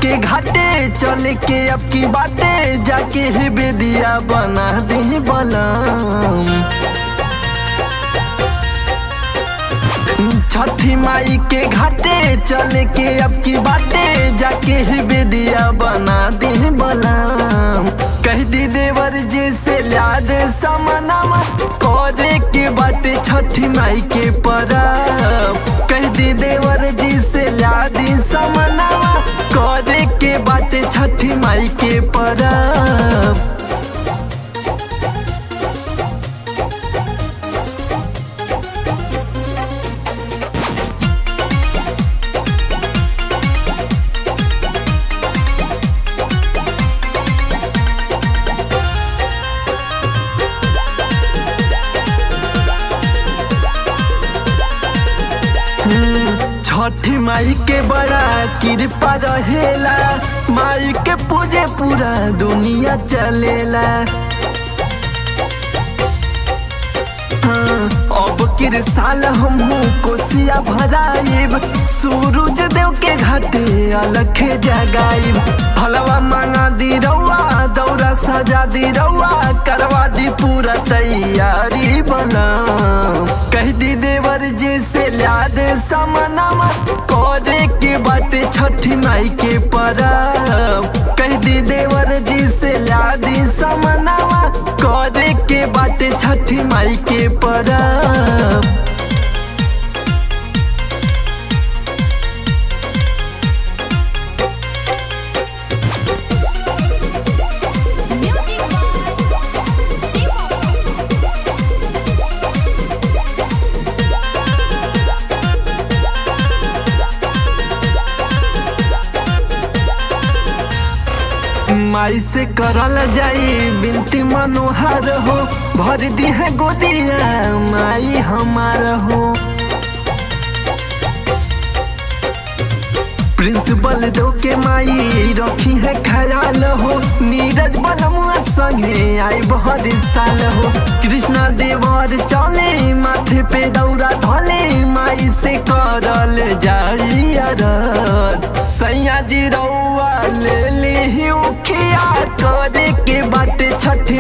के घाटे चल के अब की बाटे जाके ही बेदिया बना दे बलम। छठी माई के घाटे चल के अब की बाटे जाके ही बेदिया बना दे बलम। कह दी देवर जी से लाद समनावा करे के बाटे छठी माई के परब। कह दी देवर जी से लाद समनावा करे के बाटे छठी माई के परब। छठी माई के बड़ा कृपा रहेला, माई के पूजे पूरा दुनिया चलेला। अब के साल हमहू कोसिया भराइब, सूरज देव के घाटे अलख जगाइब। फलवा मांगा दी रउआ दौरा सजा दी रउआ करवा दी पूरा तैयारी बना। कह दी देवर जी से लाद समनावा करे के बाटे छठी माई के परब। कह दी देवर जी से लाद समनावा करे के बाटे छठी माई के परब। माई से करल जाई बिनती मनोहर हो, भर दी है गोदिया माई हमार हो। प्रिंसिपल दो के माई रखी है ख्याल हो, नीरज बनमुआ संगे आई बहुत साल हो। कृष्णा देवर चले माथे पे दौरा धले, माई से करल जाई अरद। सैया जी रउआ ले ली उखिया करे के बाटे छठी